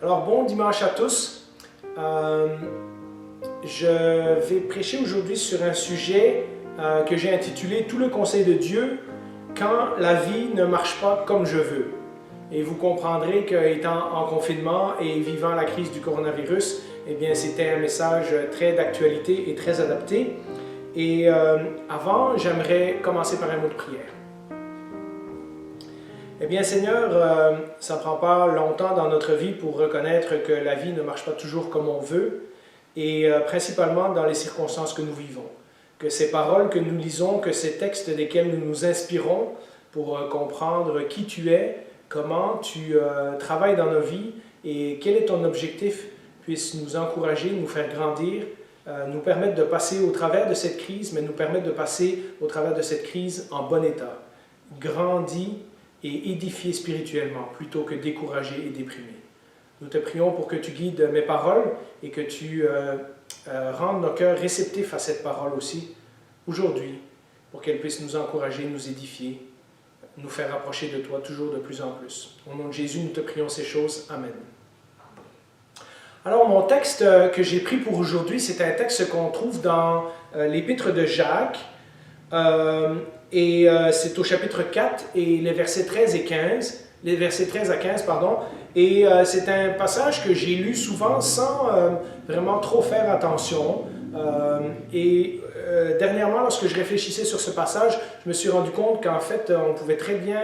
Alors bon dimanche à tous. Je vais prêcher aujourd'hui sur un sujet que j'ai intitulé « Tout le conseil de Dieu quand la vie ne marche pas comme je veux ». Et vous comprendrez qu'étant en confinement et vivant la crise du coronavirus, eh bien c'était un message très d'actualité et très adapté. Et avant, j'aimerais commencer par un mot de prière. Eh bien Seigneur, ça ne prend pas longtemps dans notre vie pour reconnaître que la vie ne marche pas toujours comme on veut, et principalement dans les circonstances que nous vivons. Que ces paroles que nous lisons, que ces textes desquels nous nous inspirons pour comprendre qui tu es, comment tu travailles dans nos vies et quel est ton objectif, puissent nous encourager, nous faire grandir, nous permettre de passer au travers de cette crise, mais nous permettre de passer au travers de cette crise en bon état, grandi et édifié spirituellement, plutôt que découragé et déprimé. Nous te prions pour que tu guides mes paroles et que tu rendes nos cœurs réceptifs à cette parole aussi, aujourd'hui, pour qu'elle puisse nous encourager, nous édifier, nous faire approcher de toi toujours de plus en plus. Au nom de Jésus, nous te prions ces choses. Amen. Alors, mon texte que j'ai pris pour aujourd'hui, c'est un texte qu'on trouve dans l'épître de Jacques, c'est au chapitre 4 et les versets 13 et 15, les versets 13 à 15, pardon, et c'est un passage que j'ai lu souvent sans vraiment trop faire attention, dernièrement, lorsque je réfléchissais sur ce passage, je me suis rendu compte qu'en fait, on pouvait très bien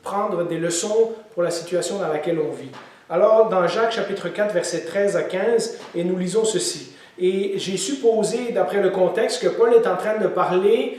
prendre des leçons pour la situation dans laquelle on vit. Alors, dans Jacques chapitre 4, versets 13 à 15, et nous lisons ceci. Et j'ai supposé, d'après le contexte, que Paul est en train de parler,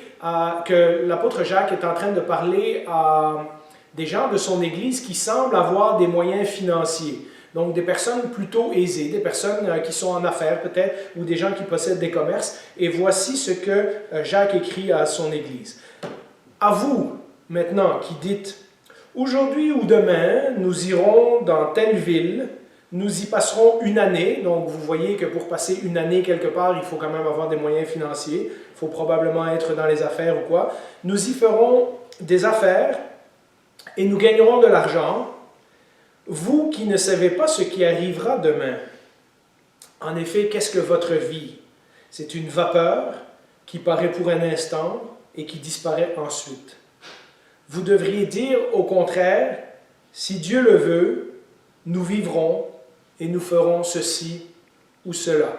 que l'apôtre Jacques est en train de parler à des gens de son Église qui semblent avoir des moyens financiers. Donc des personnes plutôt aisées, des personnes qui sont en affaires peut-être, ou des gens qui possèdent des commerces. Et voici ce que Jacques écrit à son Église. « À vous, maintenant, qui dites, « Aujourd'hui ou demain, nous irons dans telle ville, nous y passerons une année. » Donc vous voyez que pour passer une année quelque part, il faut quand même avoir des moyens financiers. Il faut probablement être dans les affaires ou quoi. « Nous y ferons des affaires et nous gagnerons de l'argent. Vous qui ne savez pas ce qui arrivera demain. En effet, qu'est-ce que votre vie? C'est une vapeur qui paraît pour un instant et qui disparaît ensuite. Vous devriez dire au contraire, si Dieu le veut, nous vivrons et nous ferons ceci ou cela.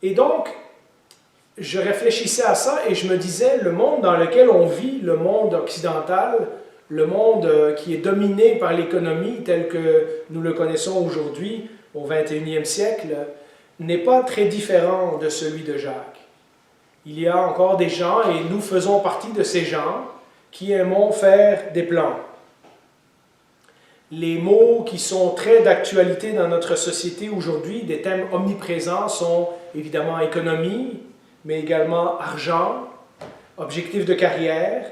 Et donc, je réfléchissais à ça et je me disais, le monde dans lequel on vit, le monde occidental, le monde qui est dominé par l'économie tel que nous le connaissons aujourd'hui, au 21e siècle, n'est pas très différent de celui de Jacques. Il y a encore des gens, et nous faisons partie de ces gens, qui aimons faire des plans. Les mots qui sont très d'actualité dans notre société aujourd'hui, des thèmes omniprésents, sont évidemment économie, mais également argent, objectif de carrière,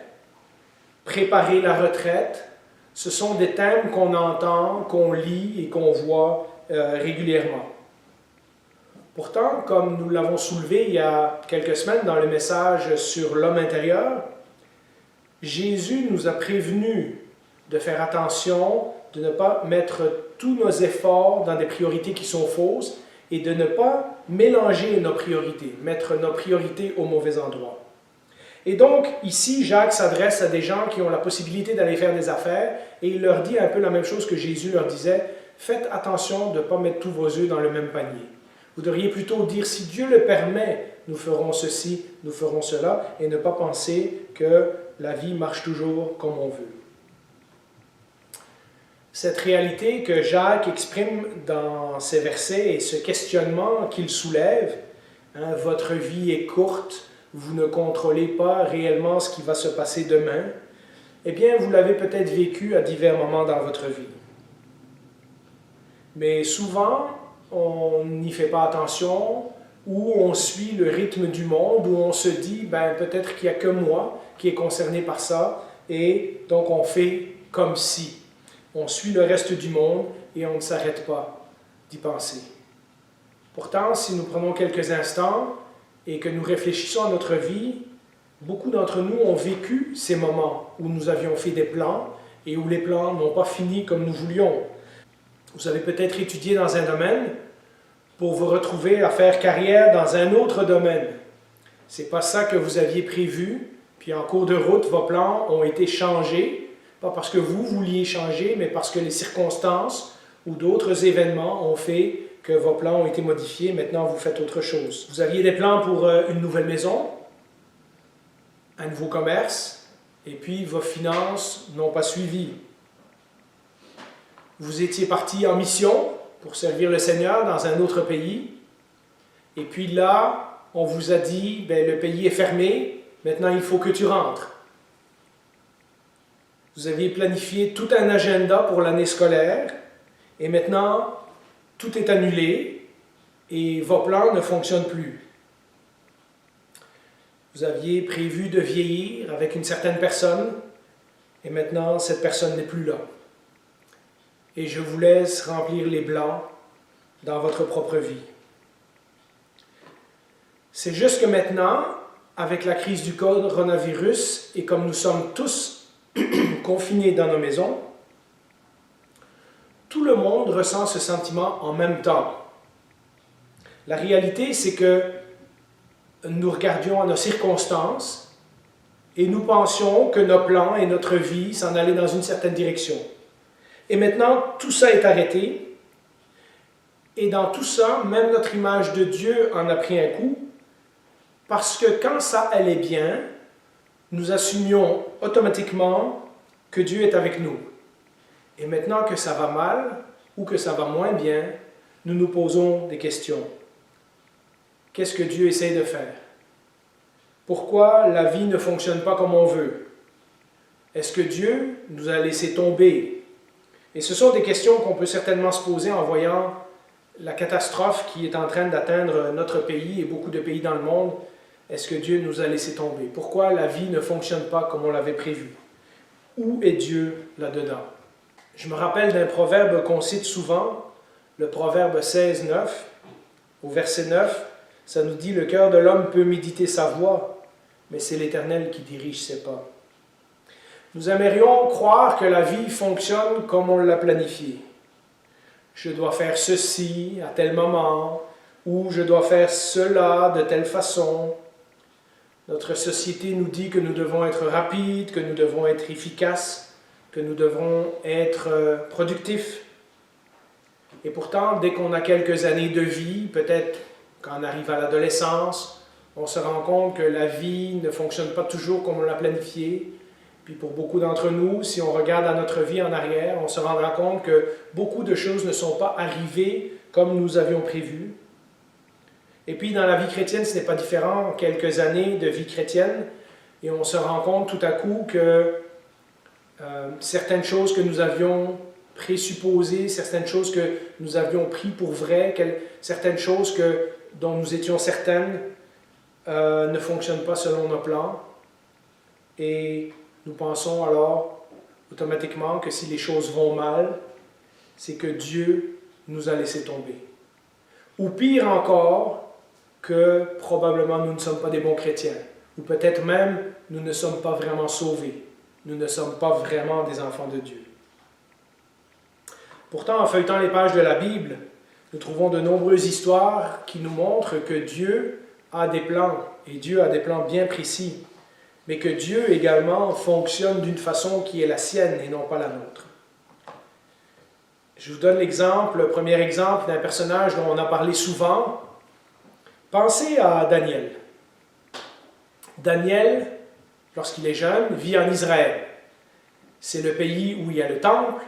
préparer la retraite. Ce sont des thèmes qu'on entend, qu'on lit et qu'on voit régulièrement. Pourtant, comme nous l'avons soulevé il y a quelques semaines dans le message sur l'homme intérieur, Jésus nous a prévenus de faire attention, de ne pas mettre tous nos efforts dans des priorités qui sont fausses et de ne pas mélanger nos priorités, mettre nos priorités au mauvais endroit. Et donc, ici, Jacques s'adresse à des gens qui ont la possibilité d'aller faire des affaires et il leur dit un peu la même chose que Jésus leur disait, « Faites attention de ne pas mettre tous vos œufs dans le même panier. » Vous devriez plutôt dire, si Dieu le permet, nous ferons ceci, nous ferons cela, et ne pas penser que la vie marche toujours comme on veut. Cette réalité que Jacques exprime dans ces versets et ce questionnement qu'il soulève, votre vie est courte, vous ne contrôlez pas réellement ce qui va se passer demain, eh bien, vous l'avez peut-être vécu à divers moments dans votre vie. Mais souvent, on n'y fait pas attention, ou on suit le rythme du monde, où on se dit, ben, peut-être qu'il n'y a que moi qui est concerné par ça, et donc on fait comme si. On suit le reste du monde et on ne s'arrête pas d'y penser. Pourtant, si nous prenons quelques instants et que nous réfléchissons à notre vie, beaucoup d'entre nous ont vécu ces moments où nous avions fait des plans et où les plans n'ont pas fini comme nous voulions. Vous avez peut-être étudié dans un domaine pour vous retrouver à faire carrière dans un autre domaine. Ce n'est pas ça que vous aviez prévu, puis en cours de route, vos plans ont été changés, pas parce que vous vouliez changer, mais parce que les circonstances ou d'autres événements ont fait que vos plans ont été modifiés. Maintenant, vous faites autre chose. Vous aviez des plans pour une nouvelle maison, un nouveau commerce, et puis vos finances n'ont pas suivi. Vous étiez parti en mission pour servir le Seigneur dans un autre pays, et puis là, on vous a dit, le pays est fermé, maintenant il faut que tu rentres. Vous aviez planifié tout un agenda pour l'année scolaire, et maintenant, tout est annulé, et vos plans ne fonctionnent plus. Vous aviez prévu de vieillir avec une certaine personne, et maintenant, cette personne n'est plus là. Et je vous laisse remplir les blancs dans votre propre vie. C'est juste que maintenant, avec la crise du coronavirus, et comme nous sommes tous confinés dans nos maisons, tout le monde ressent ce sentiment en même temps. La réalité, c'est que nous regardions à nos circonstances et nous pensions que nos plans et notre vie s'en allaient dans une certaine direction. Et maintenant, tout ça est arrêté. Et dans tout ça, même notre image de Dieu en a pris un coup, parce que quand ça allait bien, nous assumions automatiquement que Dieu est avec nous. Et maintenant que ça va mal, ou que ça va moins bien, nous nous posons des questions. Qu'est-ce que Dieu essaie de faire? Pourquoi la vie ne fonctionne pas comme on veut? Est-ce que Dieu nous a laissé tomber? Et ce sont des questions qu'on peut certainement se poser en voyant la catastrophe qui est en train d'atteindre notre pays et beaucoup de pays dans le monde. Est-ce que Dieu nous a laissé tomber? Pourquoi la vie ne fonctionne pas comme on l'avait prévu? Où est Dieu là-dedans? Je me rappelle d'un proverbe qu'on cite souvent, le proverbe 16, 9, au verset 9, ça nous dit « Le cœur de l'homme peut méditer sa voie, mais c'est l'Éternel qui dirige ses pas. » Nous aimerions croire que la vie fonctionne comme on l'a planifié. Je dois faire ceci à tel moment, ou je dois faire cela de telle façon. Notre société nous dit que nous devons être rapides, que nous devons être efficaces, que nous devons être productifs. Et pourtant, dès qu'on a quelques années de vie, peut-être quand on arrive à l'adolescence, on se rend compte que la vie ne fonctionne pas toujours comme on l'a planifié. Puis pour beaucoup d'entre nous, si on regarde à notre vie en arrière, on se rendra compte que beaucoup de choses ne sont pas arrivées comme nous avions prévu. Et puis dans la vie chrétienne, ce n'est pas différent. Quelques années de vie chrétienne, et on se rend compte tout à coup que certaines choses que nous avions présupposées, certaines choses que nous avions pris pour vraies, certaines choses dont nous étions certaines ne fonctionnent pas selon nos plans. Et nous pensons alors automatiquement que si les choses vont mal, c'est que Dieu nous a laissé tomber. Ou pire encore, que probablement nous ne sommes pas des bons chrétiens. Ou peut-être même nous ne sommes pas vraiment sauvés. Nous ne sommes pas vraiment des enfants de Dieu. Pourtant, en feuilletant les pages de la Bible, nous trouvons de nombreuses histoires qui nous montrent que Dieu a des plans, et Dieu a des plans bien précis, mais que Dieu également fonctionne d'une façon qui est la sienne et non pas la nôtre. Je vous donne le premier exemple d'un personnage dont on a parlé souvent. Pensez à Daniel. Daniel, lorsqu'il est jeune, vit en Israël. C'est le pays où il y a le temple,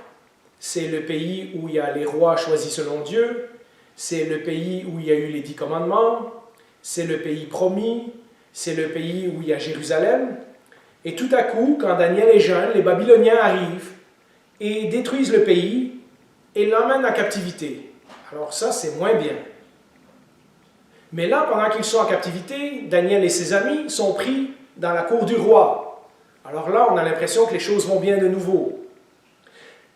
c'est le pays où il y a les rois choisis selon Dieu, c'est le pays où il y a eu les 10 commandements, c'est le pays promis, c'est le pays où il y a Jérusalem. Et tout à coup, quand Daniel est jeune, les Babyloniens arrivent et détruisent le pays et l'emmènent en captivité. Alors ça, c'est moins bien. Mais là, pendant qu'ils sont en captivité, Daniel et ses amis sont pris dans la cour du roi. Alors là, on a l'impression que les choses vont bien de nouveau.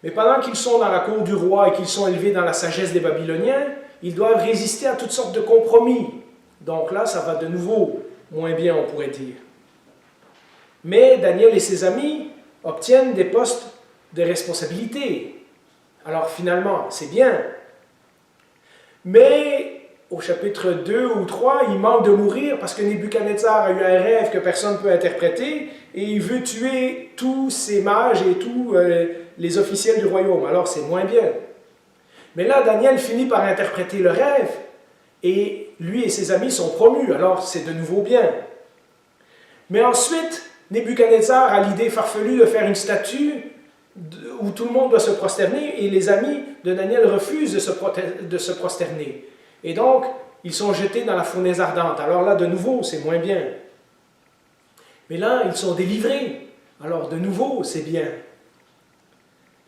Mais pendant qu'ils sont dans la cour du roi et qu'ils sont élevés dans la sagesse des Babyloniens, ils doivent résister à toutes sortes de compromis. Donc là, ça va de nouveau moins bien, on pourrait dire. Mais Daniel et ses amis obtiennent des postes de responsabilité. Alors finalement, c'est bien. Mais au chapitre 2 ou 3, il manque de mourir parce que Nebuchadnezzar a eu un rêve que personne ne peut interpréter et il veut tuer tous ces mages et tous les officiels du royaume. Alors c'est moins bien. Mais là, Daniel finit par interpréter le rêve et lui et ses amis sont promus. Alors c'est de nouveau bien. Mais ensuite, Nebuchadnezzar a l'idée farfelue de faire une statue où tout le monde doit se prosterner et les amis de Daniel refusent de se prosterner. Et donc, ils sont jetés dans la fournaise ardente. Alors là, de nouveau, c'est moins bien. Mais là, ils sont délivrés. Alors, de nouveau, c'est bien.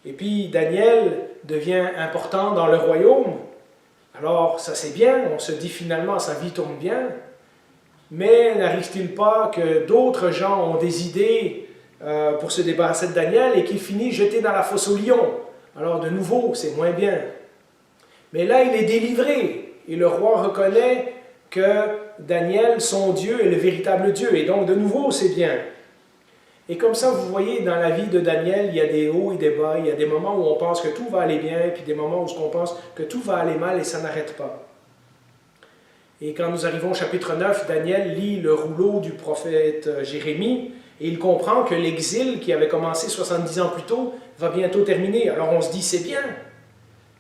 Et puis, Daniel devient important dans le royaume. Alors, ça c'est bien. On se dit finalement, sa vie tourne bien. Mais n'arrive-t-il pas que d'autres gens ont des idées pour se débarrasser de Daniel et qu'il finit jeté dans la fosse aux lions? Alors, de nouveau, c'est moins bien. Mais là, il est délivré. Et le roi reconnaît que Daniel, son Dieu, est le véritable Dieu. Et donc, de nouveau, c'est bien. Et comme ça, vous voyez, dans la vie de Daniel, il y a des hauts et des bas. Il y a des moments où on pense que tout va aller bien, puis des moments où on pense que tout va aller mal et ça n'arrête pas. Et quand nous arrivons au chapitre 9, Daniel lit le rouleau du prophète Jérémie et il comprend que l'exil qui avait commencé 70 ans plus tôt va bientôt terminer. Alors on se dit, c'est bien.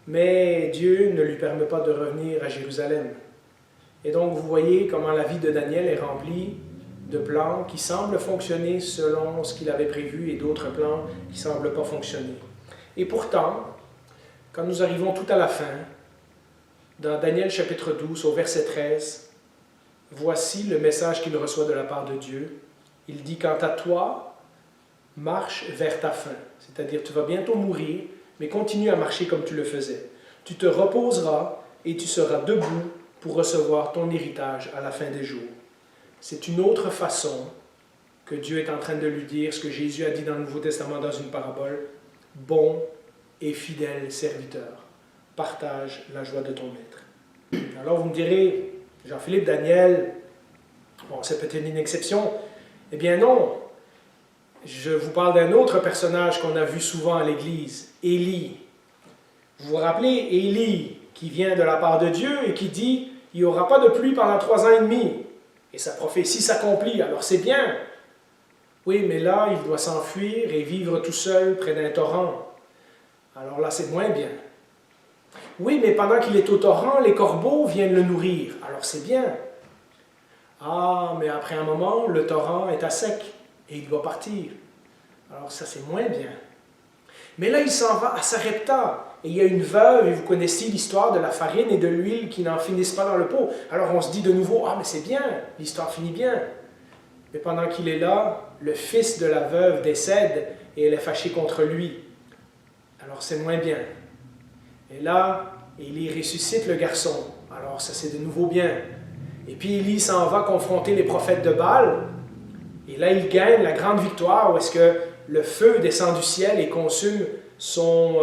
Mais Dieu ne lui permet pas de revenir à Jérusalem. Et donc vous voyez comment la vie de Daniel est remplie de plans qui semblent fonctionner selon ce qu'il avait prévu et d'autres plans qui ne semblent pas fonctionner. Et pourtant, quand nous arrivons tout à la fin, dans Daniel chapitre 12 au verset 13, voici le message qu'il reçoit de la part de Dieu. Il dit, quant à toi, marche vers ta fin. C'est-à-dire, tu vas bientôt mourir, mais continue à marcher comme tu le faisais. Tu te reposeras et tu seras debout pour recevoir ton héritage à la fin des jours. C'est une autre façon que Dieu est en train de lui dire ce que Jésus a dit dans le Nouveau Testament dans une parabole. Bon et fidèle serviteur, partage la joie de ton maître. Alors vous me direz, Jean-Philippe, Daniel, bon, c'est peut-être une exception. Eh bien non, je vous parle d'un autre personnage qu'on a vu souvent à l'Église, Élie. Vous vous rappelez, Élie, qui vient de la part de Dieu et qui dit, il n'y aura pas de pluie pendant 3 ans et demi. Et sa prophétie s'accomplit, alors c'est bien. Oui, mais là, il doit s'enfuir et vivre tout seul près d'un torrent. Alors là, c'est moins bien. Oui, mais pendant qu'il est au torrent, les corbeaux viennent le nourrir. Alors c'est bien. Ah, mais après un moment, le torrent est à sec et il doit partir. Alors ça, c'est moins bien. Mais là, il s'en va à Sarepta. Et il y a une veuve, et vous connaissez l'histoire de la farine et de l'huile qui n'en finissent pas dans le pot. Alors on se dit de nouveau, ah mais c'est bien, l'histoire finit bien. Mais pendant qu'il est là, le fils de la veuve décède et elle est fâchée contre lui. Alors c'est moins bien. Et là, Élie ressuscite le garçon. Alors ça c'est de nouveau bien. Et puis Élie s'en va confronter les prophètes de Baal. Et là, il gagne la grande victoire où est-ce que le feu descend du ciel et consume son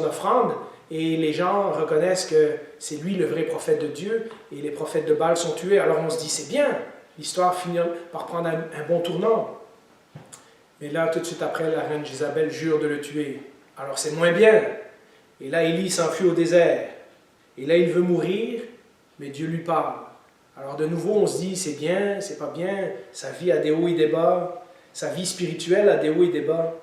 offrande, et les gens reconnaissent que c'est lui le vrai prophète de Dieu, et les prophètes de Baal sont tués. Alors on se dit, c'est bien, l'histoire finit par prendre un bon tournant. Mais là, tout de suite après, la reine Jézabel jure de le tuer. Alors c'est moins bien. Et là, Élie s'enfuit au désert. Et là, il veut mourir, mais Dieu lui parle. Alors de nouveau, on se dit, c'est bien, c'est pas bien, sa vie a des hauts et des bas, sa vie spirituelle a des hauts et des bas.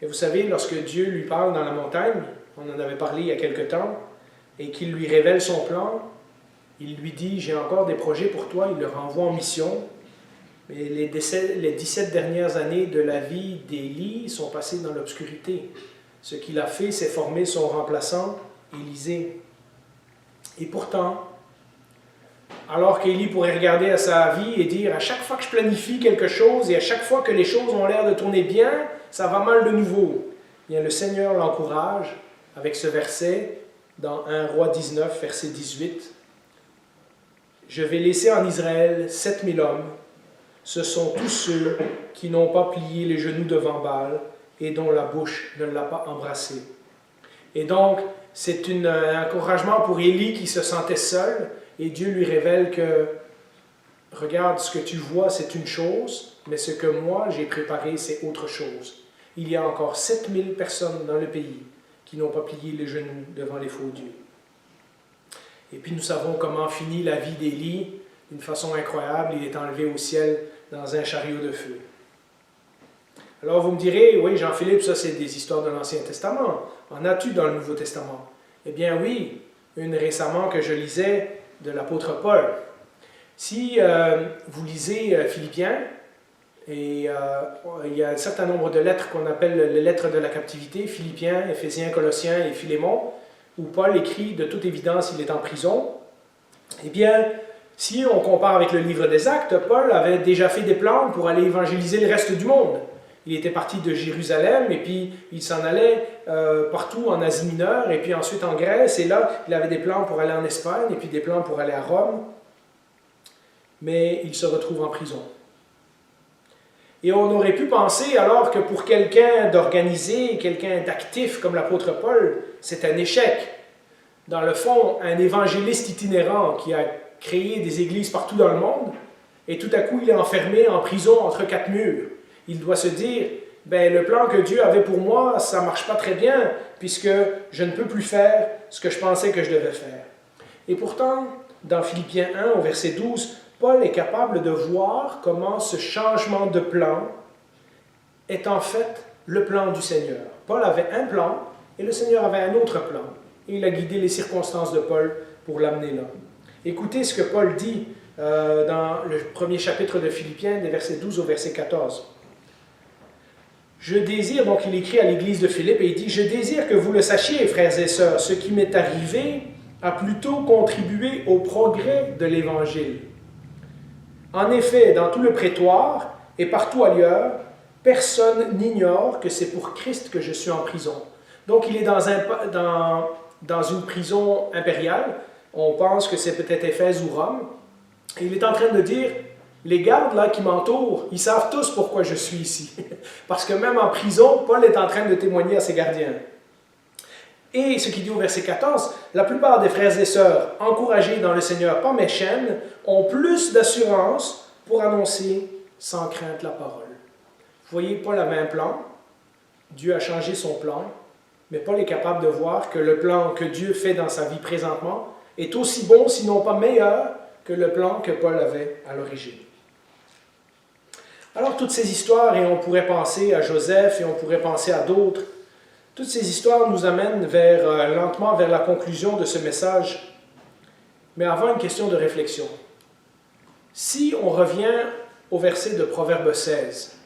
Et vous savez, lorsque Dieu lui parle dans la montagne, on en avait parlé il y a quelque temps, et qu'il lui révèle son plan, il lui dit, j'ai encore des projets pour toi, il le renvoie en mission. Mais les 17 dernières années de la vie d'Élie sont passées dans l'obscurité. Ce qu'il a fait, c'est former son remplaçant, Élisée. Et pourtant, alors qu'Élie pourrait regarder à sa vie et dire, à chaque fois que je planifie quelque chose et à chaque fois que les choses ont l'air de tourner bien, ça va mal de nouveau. Bien, le Seigneur l'encourage avec ce verset dans 1 Roi 19, verset 18. « Je vais laisser en Israël 7000 hommes. Ce sont tous ceux qui n'ont pas plié les genoux devant Baal et dont la bouche ne l'a pas embrassé. » Et donc, c'est un encouragement pour Élie qui se sentait seul, et Dieu lui révèle que « Regarde, ce que tu vois, c'est une chose, mais ce que moi j'ai préparé, c'est autre chose. » il y a encore 7000 personnes dans le pays qui n'ont pas plié les genoux devant les faux dieux. Et puis nous savons comment finit la vie d'Élie d'une façon incroyable. Il est enlevé au ciel dans un chariot de feu. Alors vous me direz, oui Jean-Philippe, ça c'est des histoires de l'Ancien Testament. En as-tu dans le Nouveau Testament? Eh bien oui, une récemment que je lisais de l'apôtre Paul. Si vous lisez Philippiens, et il y a un certain nombre de lettres qu'on appelle les lettres de la captivité, Philippiens, Éphésiens, Colossiens et Philémon, où Paul écrit de toute évidence il est en prison, eh bien, si on compare avec le livre des Actes, Paul avait déjà fait des plans pour aller évangéliser le reste du monde. Il était parti de Jérusalem et puis il s'en allait partout en Asie mineure et puis ensuite en Grèce. Et là, il avait des plans pour aller en Espagne et puis des plans pour aller à Rome. Mais il se retrouve en prison. Et on aurait pu penser alors que pour quelqu'un d'organisé, quelqu'un d'actif comme l'apôtre Paul, c'est un échec. Dans le fond, un évangéliste itinérant qui a créé des églises partout dans le monde, et tout à coup il est enfermé en prison entre quatre murs. Il doit se dire, ben, le plan que Dieu avait pour moi, ça ne marche pas très bien, puisque je ne peux plus faire ce que je pensais que je devais faire. Et pourtant, dans Philippiens 1, au verset 12, Paul est capable de voir comment ce changement de plan est en fait le plan du Seigneur. Paul avait un plan, et le Seigneur avait un autre plan. Et il a guidé les circonstances de Paul pour l'amener là. Écoutez ce que Paul dit dans le premier chapitre de Philippiens, des versets 12 au verset 14. Je désire, donc il écrit à l'église de Philippe et il dit « Je désire que vous le sachiez, frères et sœurs, ce qui m'est arrivé a plutôt contribué au progrès de l'Évangile. En effet, dans tout le prétoire et partout ailleurs, personne n'ignore que c'est pour Christ que je suis en prison. » Donc il est dans une prison impériale. On pense que c'est peut-être Éphèse ou Rome. Et il est en train de dire, les gardes là qui m'entourent, ils savent tous pourquoi je suis ici. Parce que même en prison, Paul est en train de témoigner à ses gardiens. Et ce qu'il dit au verset 14, la plupart des frères et sœurs, encouragés dans le Seigneur par mes chaînes, ont plus d'assurance pour annoncer sans crainte la parole. Vous voyez, Paul avait un plan. Dieu a changé son plan. Mais Paul est capable de voir que le plan que Dieu fait dans sa vie présentement est aussi bon, sinon pas meilleur, que le plan que Paul avait à l'origine. Alors, toutes ces histoires, et on pourrait penser à Joseph, et on pourrait penser à d'autres, toutes ces histoires nous amènent lentement vers la conclusion de ce message. Mais avant, une question de réflexion. Si on revient au verset de Proverbe 16,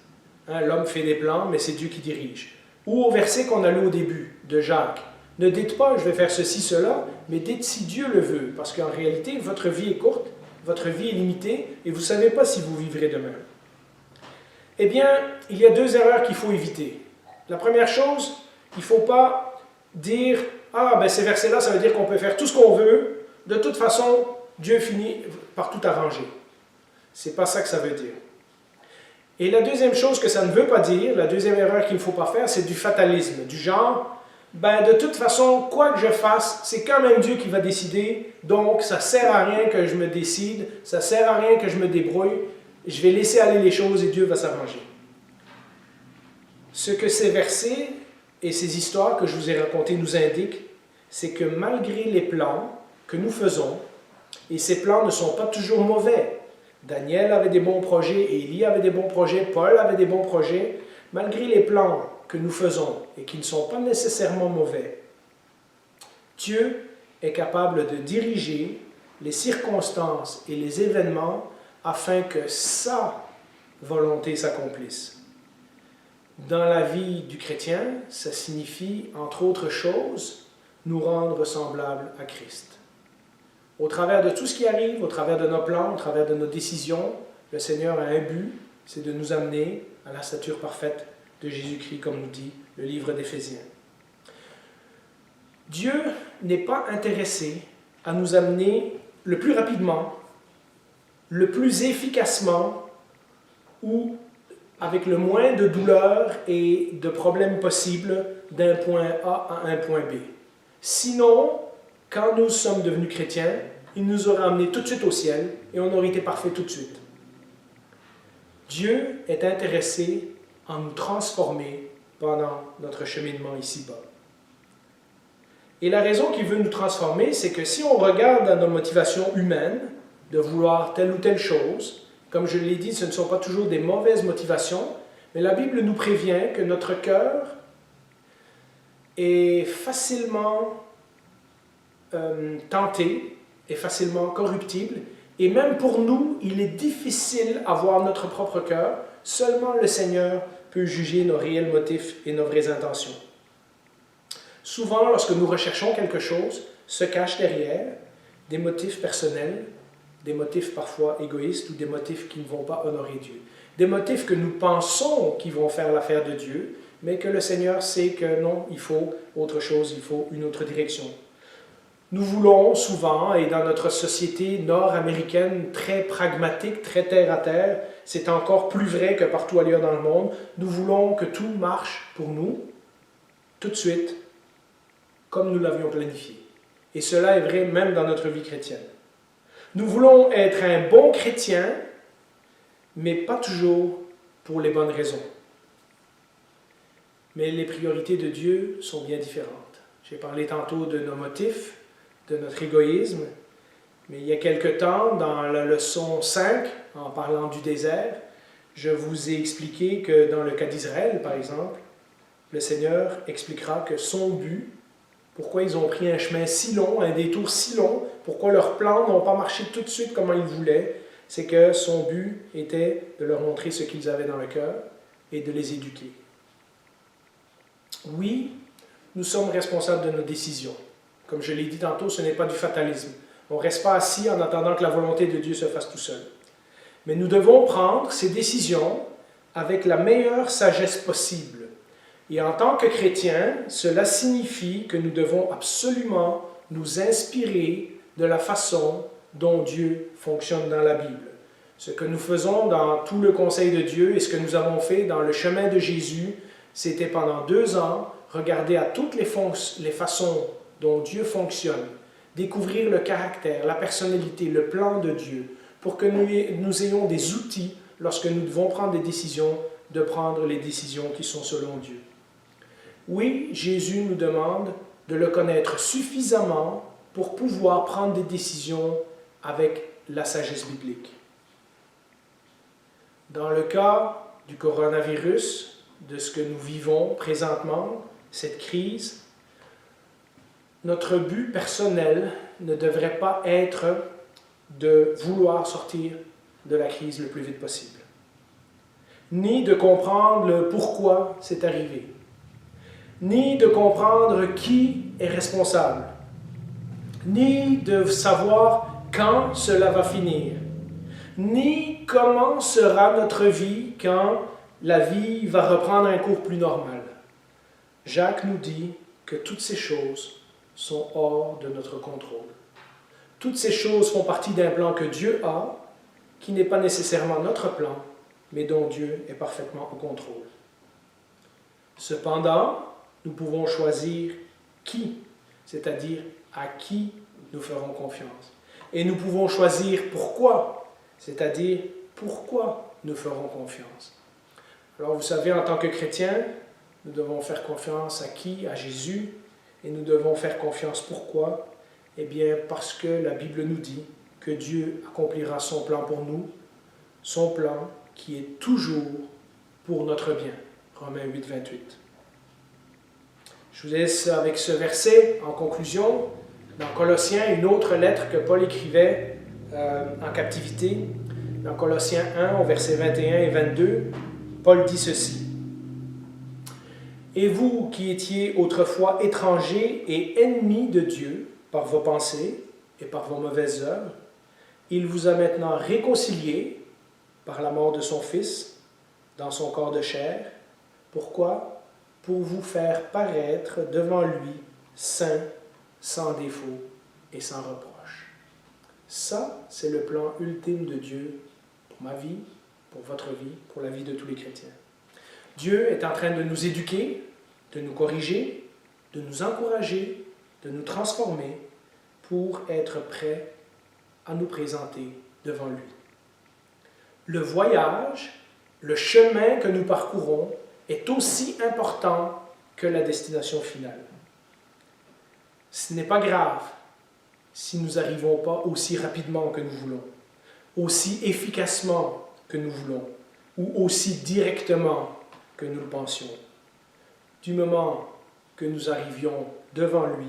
l'homme fait des plans, mais c'est Dieu qui dirige. Ou au verset qu'on a lu au début, de Jacques. Ne dites pas, je vais faire ceci, cela, mais dites si Dieu le veut. Parce qu'en réalité, votre vie est courte, votre vie est limitée, et vous ne savez pas si vous vivrez demain. Eh bien, il y a deux erreurs qu'il faut éviter. La première chose, il ne faut pas dire « Ah, ben ces versets-là, ça veut dire qu'on peut faire tout ce qu'on veut. De toute façon, Dieu finit par tout arranger. » Ce n'est pas ça que ça veut dire. Et la deuxième chose que ça ne veut pas dire, la deuxième erreur qu'il ne faut pas faire, c'est du fatalisme, du genre, ben de toute façon, quoi que je fasse, c'est quand même Dieu qui va décider, donc ça ne sert à rien que je me décide, ça ne sert à rien que je me débrouille, je vais laisser aller les choses et Dieu va s'arranger. Ce que ces versets et ces histoires que je vous ai racontées nous indiquent, c'est que malgré les plans que nous faisons, et ces plans ne sont pas toujours mauvais, Daniel avait des bons projets, Élie avait des bons projets, Paul avait des bons projets. Malgré les plans que nous faisons et qui ne sont pas nécessairement mauvais, Dieu est capable de diriger les circonstances et les événements afin que sa volonté s'accomplisse. Dans la vie du chrétien, ça signifie, entre autres choses, nous rendre semblables à Christ. Au travers de tout ce qui arrive, au travers de nos plans, au travers de nos décisions, le Seigneur a un but, c'est de nous amener à la stature parfaite de Jésus-Christ, comme nous dit le livre d'Éphésiens. Dieu n'est pas intéressé à nous amener le plus rapidement, le plus efficacement ou avec le moins de douleur et de problèmes possibles d'un point A à un point B. Sinon, quand nous sommes devenus chrétiens, il nous aurait amenés tout de suite au ciel et on aurait été parfait tout de suite. Dieu est intéressé en nous transformer pendant notre cheminement ici-bas. Et la raison qu'il veut nous transformer, c'est que si on regarde à nos motivations humaines, de vouloir telle ou telle chose, comme je l'ai dit, ce ne sont pas toujours des mauvaises motivations, mais la Bible nous prévient que notre cœur est facilement tenté, est facilement corruptible, et même pour nous, il est difficile à voir notre propre cœur. Seulement le Seigneur peut juger nos réels motifs et nos vraies intentions. Souvent, lorsque nous recherchons quelque chose, se cachent derrière des motifs personnels, des motifs parfois égoïstes ou des motifs qui ne vont pas honorer Dieu. Des motifs que nous pensons qui vont faire l'affaire de Dieu, mais que le Seigneur sait que non, il faut autre chose, il faut une autre direction. Nous voulons souvent, et dans notre société nord-américaine très pragmatique, très terre-à-terre, c'est encore plus vrai que partout ailleurs dans le monde, nous voulons que tout marche pour nous, tout de suite, comme nous l'avions planifié. Et cela est vrai même dans notre vie chrétienne. Nous voulons être un bon chrétien, mais pas toujours pour les bonnes raisons. Mais les priorités de Dieu sont bien différentes. J'ai parlé tantôt de nos motifs, de notre égoïsme, mais il y a quelque temps, dans la leçon 5, en parlant du désert, je vous ai expliqué que dans le cas d'Israël, par exemple, le Seigneur expliquera que son but, pourquoi ils ont pris un chemin si long, un détour si long, pourquoi leurs plans n'ont pas marché tout de suite comme ils voulaient, c'est que son but était de leur montrer ce qu'ils avaient dans le cœur et de les éduquer. Oui, nous sommes responsables de nos décisions. Comme je l'ai dit tantôt, ce n'est pas du fatalisme. On ne reste pas assis en attendant que la volonté de Dieu se fasse tout seul. Mais nous devons prendre ces décisions avec la meilleure sagesse possible. Et en tant que chrétiens, cela signifie que nous devons absolument nous inspirer de la façon dont Dieu fonctionne dans la Bible. Ce que nous faisons dans tout le conseil de Dieu et ce que nous avons fait dans le chemin de Jésus, c'était pendant 2 ans, regarder à toutes les façons dont Dieu fonctionne, découvrir le caractère, la personnalité, le plan de Dieu, pour que nous ayons des outils, lorsque nous devons prendre des décisions, de prendre les décisions qui sont selon Dieu. Oui, Jésus nous demande de le connaître suffisamment pour pouvoir prendre des décisions avec la sagesse biblique. Dans le cas du coronavirus, de ce que nous vivons présentement, cette crise, notre but personnel ne devrait pas être de vouloir sortir de la crise le plus vite possible, ni de comprendre le pourquoi c'est arrivé, ni de comprendre qui est responsable, ni de savoir quand cela va finir, ni comment sera notre vie quand la vie va reprendre un cours plus normal. Jacques nous dit que toutes ces choses sont hors de notre contrôle. Toutes ces choses font partie d'un plan que Dieu a, qui n'est pas nécessairement notre plan, mais dont Dieu est parfaitement au contrôle. Cependant, nous pouvons choisir qui, c'est-à-dire à qui nous ferons confiance. Et nous pouvons choisir pourquoi, c'est-à-dire pourquoi nous ferons confiance. Alors vous savez, en tant que chrétiens, nous devons faire confiance à qui? À Jésus. Et nous devons faire confiance pourquoi? Eh bien, parce que la Bible nous dit que Dieu accomplira son plan pour nous, son plan qui est toujours pour notre bien. Romains 8, 28. Je vous laisse avec ce verset en conclusion. Dans Colossiens, une autre lettre que Paul écrivait en captivité. Dans Colossiens 1, au verset 21 et 22, Paul dit ceci. « Et vous qui étiez autrefois étrangers et ennemis de Dieu par vos pensées et par vos mauvaises œuvres, il vous a maintenant réconciliés par la mort de son Fils dans son corps de chair. Pourquoi? Pour vous faire paraître devant lui saint, sans défaut et sans reproche. » Ça, c'est le plan ultime de Dieu pour ma vie, pour votre vie, pour la vie de tous les chrétiens. Dieu est en train de nous éduquer, de nous corriger, de nous encourager, de nous transformer pour être prêt à nous présenter devant lui. Le voyage, le chemin que nous parcourons est aussi important que la destination finale. Ce n'est pas grave si nous n'arrivons pas aussi rapidement que nous voulons, aussi efficacement que nous voulons, ou aussi directement que nous le pensions. Du moment que nous arrivions devant lui,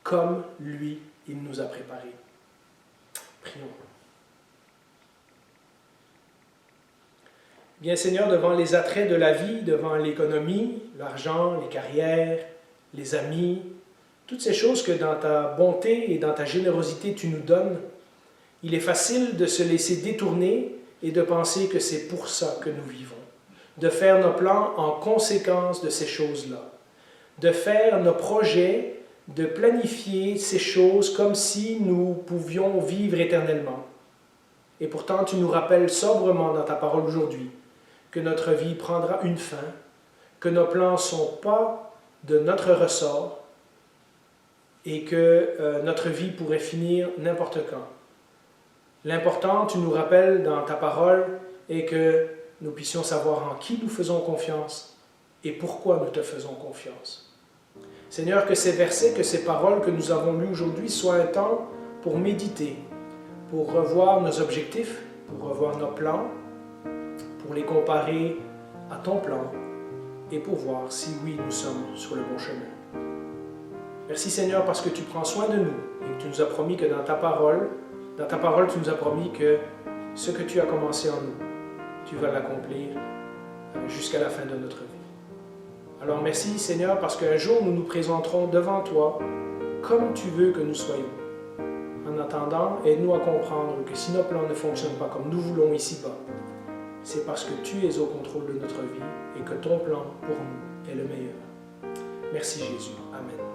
comme lui, il nous a préparés. Prions. Bien Seigneur, devant les attraits de la vie, devant l'économie, l'argent, les carrières, les amis, toutes ces choses que dans ta bonté et dans ta générosité tu nous donnes, il est facile de se laisser détourner et de penser que c'est pour ça que nous vivons, de faire nos plans en conséquence de ces choses-là, de faire nos projets, de planifier ces choses comme si nous pouvions vivre éternellement. Et pourtant, tu nous rappelles sobrement dans ta parole aujourd'hui que notre vie prendra une fin, que nos plans ne sont pas de notre ressort et que notre vie pourrait finir n'importe quand. L'important, tu nous rappelles dans ta parole, est que nous puissions savoir en qui nous faisons confiance et pourquoi nous te faisons confiance. Seigneur, que ces versets, que ces paroles que nous avons lues aujourd'hui soient un temps pour méditer, pour revoir nos objectifs, pour revoir nos plans, pour les comparer à ton plan et pour voir si oui, nous sommes sur le bon chemin. Merci Seigneur parce que tu prends soin de nous et que tu nous as promis que dans ta parole, tu nous as promis que ce que tu as commencé en nous, tu vas l'accomplir jusqu'à la fin de notre vie. Alors merci Seigneur parce qu'un jour nous nous présenterons devant toi comme tu veux que nous soyons. En attendant, aide-nous à comprendre que si nos plans ne fonctionnent pas comme nous voulons ici-bas, c'est parce que tu es au contrôle de notre vie et que ton plan pour nous est le meilleur. Merci Jésus. Amen.